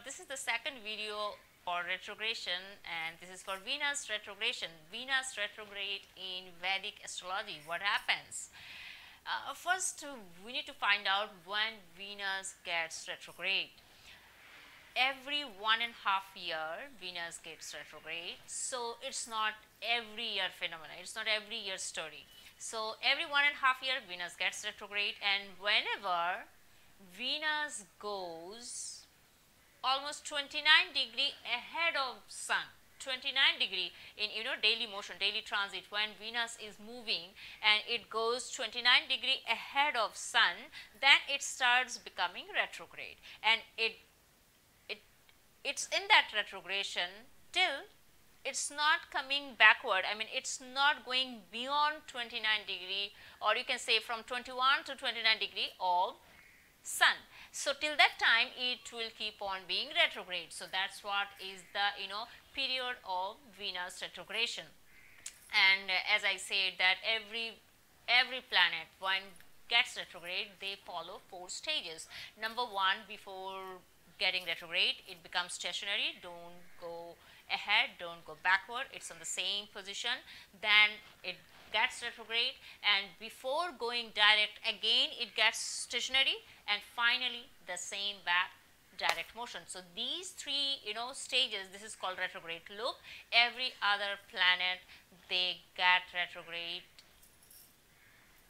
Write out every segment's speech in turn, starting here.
this is the second video for retrogression, and this is for Venus retrogression. Venus retrograde in Vedic astrology. What happens? First, we need to find out when Venus gets retrograde. Every 1.5 year Venus gets retrograde, so it's not every year phenomenon, it's not every year story. So every 1.5 year Venus gets retrograde, and whenever Venus goes almost 29 degree ahead of Sun, 29 degree in daily motion, daily transit, when Venus is moving and it goes 29 degree ahead of Sun, then it starts becoming retrograde, and it's in that retrogression till it's not coming backward. I mean, it's not going beyond 29 degree, or you can say from 21 to 29 degree of Sun. So till that time it will keep on being retrograde. So that's what is the period of Venus retrogression. And as I said, that every planet when gets retrograde, they follow 4 stages. Number 1, before getting retrograde, it becomes stationary, don't go ahead, don't go backward, it's on the same position. Then it gets retrograde, and before going direct again it gets stationary, and finally the same back direct motion. So these 3 stages, this is called retrograde loop. Every other planet, they get retrograde,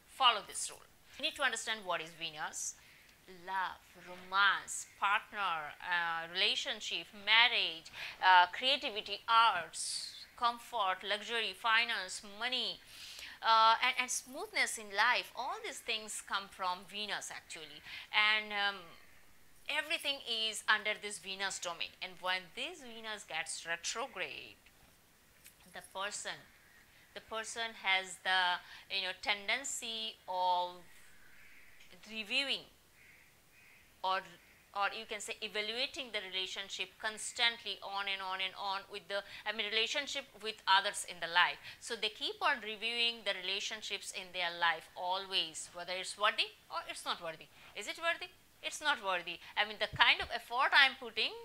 follow this rule. You need to understand what is Venus. Love, romance, partner, relationship, marriage, creativity, arts, comfort, luxury, finance, money, and smoothness in life. All these things come from Venus actually, and everything is under this Venus domain. And when this Venus gets retrograde, the person has the tendency of reviewing, or you can say evaluating the relationship constantly, on and on and on, with the relationship with others in the life. So they keep on reviewing the relationships in their life always, whether it's worthy or it's not worthy. Is it worthy? It's not worthy. I mean, the kind of effort I'm putting,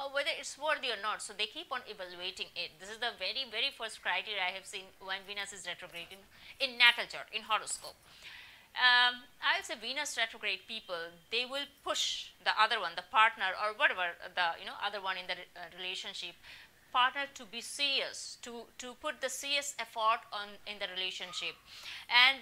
whether it's worthy or not. So they keep on evaluating it. This is the very first criteria I have seen when Venus is retrograde in natal chart, in horoscope. I would say Venus retrograde people, they will push the other one, the partner or whatever, the other one in the relationship partner, to be serious, to put the serious effort in the relationship. And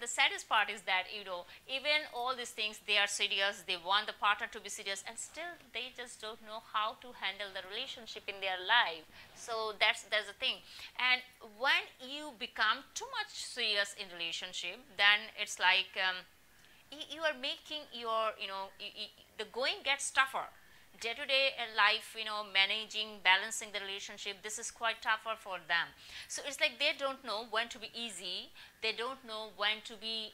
the saddest part is that even all these things, they are serious, they want the partner to be serious, and still they just don't know how to handle the relationship in their life. So that's the thing. And when you become too much serious in relationship, then it's like you are making your the going gets tougher. Day-to-day life, managing, balancing the relationship, this is quite tougher for them. So it's like they don't know when to be easy, they don't know when to be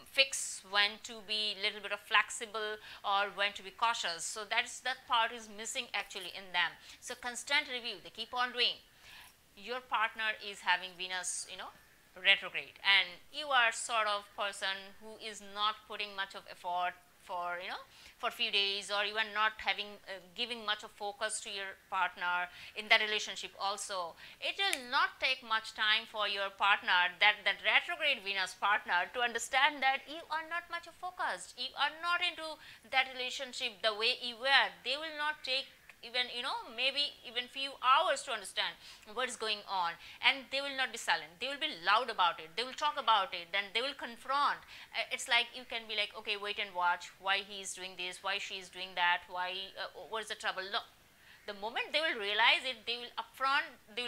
fix, when to be little bit of flexible, or when to be cautious. So that part is missing actually in them. So constant review, they keep on doing. Your partner is having Venus retrograde, and you are sort of person who is not putting much of effort for for few days, or even not having giving much of focus to your partner in the relationship. Also, it will not take much time for your partner, that retrograde Venus partner, to understand that you are not much of focused, you are not into that relationship the way you were. They will not take even maybe even few hours to understand what is going on, and they will not be silent, they will be loud about it, they will talk about it, then they will confront. It's like you can be like, okay, wait and watch, why he is doing this, why she is doing that, why what is the trouble. No, the moment they will realize it, they will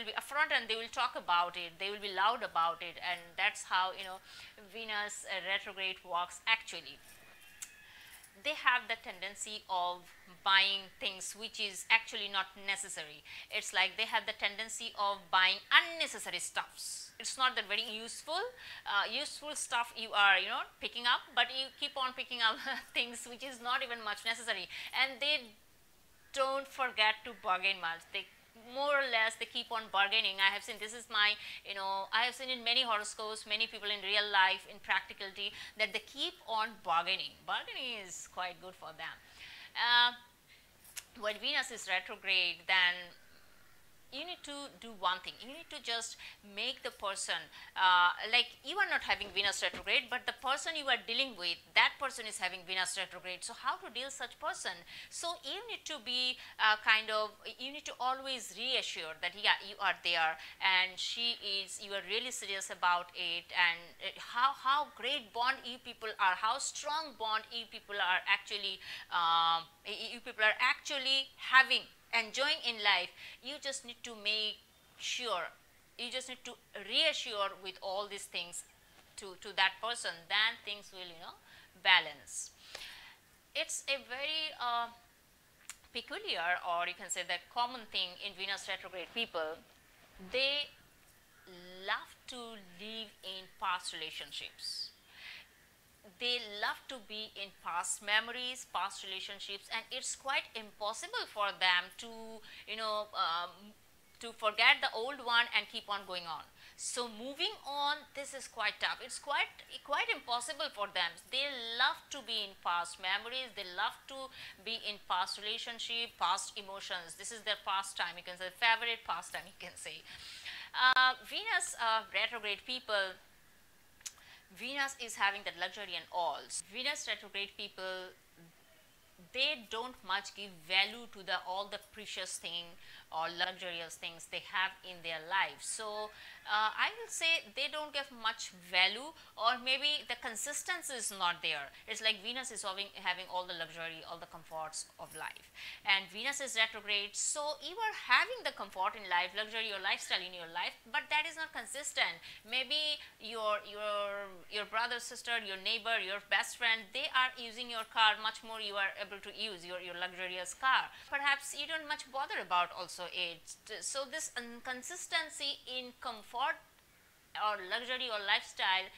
be upfront, and they will talk about it, they will be loud about it. And that's how Venus retrograde works actually. They have the tendency of buying things which is actually not necessary. It's like they have the tendency of buying unnecessary stuffs. It's not that very useful stuff you are picking up, but you keep on picking up things which is not even much necessary. And they don't forget to bargain much. They more or less they keep on bargaining. I have seen, this is my I have seen in many horoscopes, many people in real life, in practicality, that they keep on bargaining. Bargaining is quite good for them. when Venus is retrograde, then you need to do one thing. You need to just make the person, like you are not having Venus retrograde, but the person you are dealing with, that person is having Venus retrograde. So how to deal such person? So you need to be you need to always reassure that yeah, you are there and you are really serious about it, and how great bond you people are, how strong bond you people are actually, you people are actually having, enjoying in life. You just need to make sure, you just need to reassure with all these things to that person, then things will, balance. It's a very peculiar, or you can say that common thing in Venus retrograde people. They love to live in past relationships. They love to be in past memories, past relationships, and it's quite impossible for them to, to forget the old one and keep on going on. So moving on, this is quite tough. It's quite impossible for them. They love to be in past memories. They love to be in past relationship, past emotions. This is their pastime. You can say favorite pastime. You can say. Venus retrograde people, Venus is having that luxury and all. Venus retrograde people, they don't much give value to all the precious thing or luxurious things they have in their life. So I will say they don't give much value, or maybe the consistency is not there. It's like Venus is having all the luxury, all the comforts of life, and Venus is retrograde, so you are having the comfort in life, luxury or lifestyle in your life, but that is not consistent. Maybe your brother, sister, your neighbor, your best friend, they are using your car much more, you are able to use your luxurious car. Perhaps you don't much bother about also it. So this inconsistency in comfort or luxury or lifestyle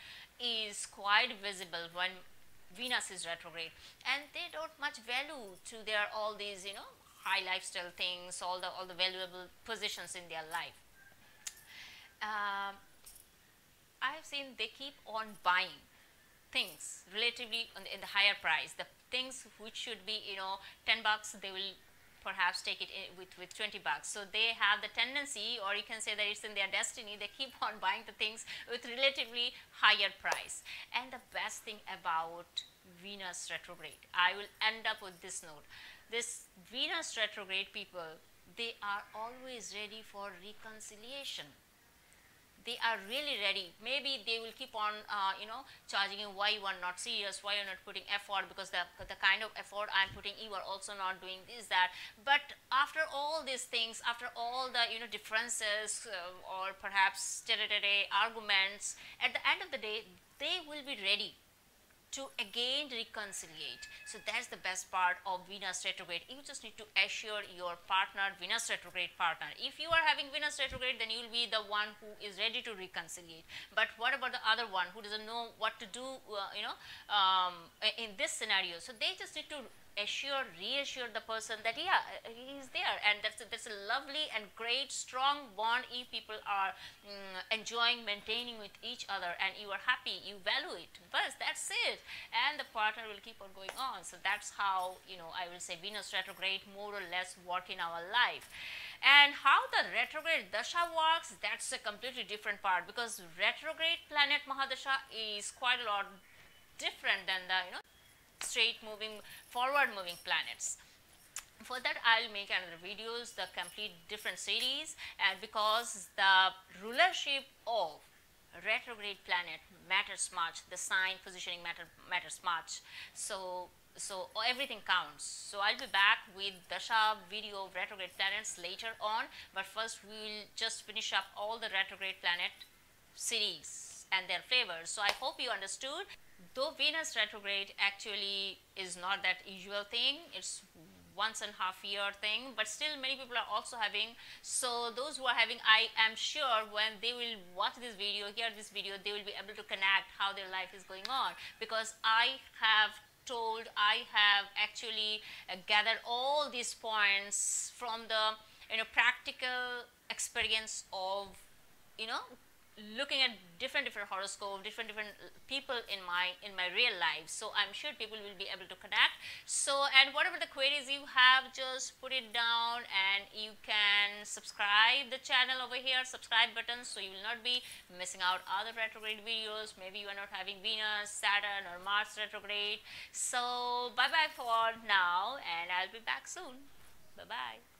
is quite visible when Venus is retrograde, and they don't much value to their all these, high lifestyle things, all the valuable positions in their life. I have seen they keep on buying things relatively in the higher price. The things which should be, 10 bucks, they will perhaps take it with 20 bucks. So they have the tendency, or you can say that it's in their destiny, they keep on buying the things with relatively higher price. And the best thing about Venus retrograde, I will end up with this note. This Venus retrograde people, they are always ready for reconciliation. They are really ready. Maybe they will keep on, charging you why you are not serious, why you are not putting effort, because the kind of effort I am putting, you are also not doing this, that. But after all these things, after all the, differences, or perhaps arguments, at the end of the day, they will be ready to again reconciliate. So that's the best part of Venus retrograde. You just need to assure your partner, Venus retrograde partner. If you are having Venus retrograde, then you will be the one who is ready to reconciliate. But what about the other one who doesn't know what to do, in this scenario? So they just need to reassure the person that yeah, he is there, and that's a lovely and great strong bond you people are enjoying, maintaining with each other, and you are happy, you value it, but that's it, and the partner will keep on going on. So that's how, I will say Venus retrograde more or less work in our life. And how the retrograde dasha works, that's a completely different part, because retrograde planet Mahadasha is quite a lot different than the straight moving, forward moving planets. For that I'll make another videos, the complete different series, and because the rulership of retrograde planet matters much, the sign positioning matters much, so everything counts. So I'll be back with dasha video of retrograde planets later on, but first we will just finish up all the retrograde planet series and their flavors. So I hope you understood. Though Venus retrograde actually is not that usual thing, it's once and a half year thing, but still many people are also having. So those who are having, I am sure when they will watch this video, hear this video, they will be able to connect how their life is going on, because I have actually gathered all these points from the practical experience of looking at different horoscope, different people in my real life. So I'm sure people will be able to connect. So, and whatever the queries you have, just put it down, and you can subscribe the channel over here, subscribe button, so you will not be missing out other retrograde videos. Maybe you are not having Venus, Saturn or Mars retrograde. So bye bye for now, and I'll be back soon. Bye bye.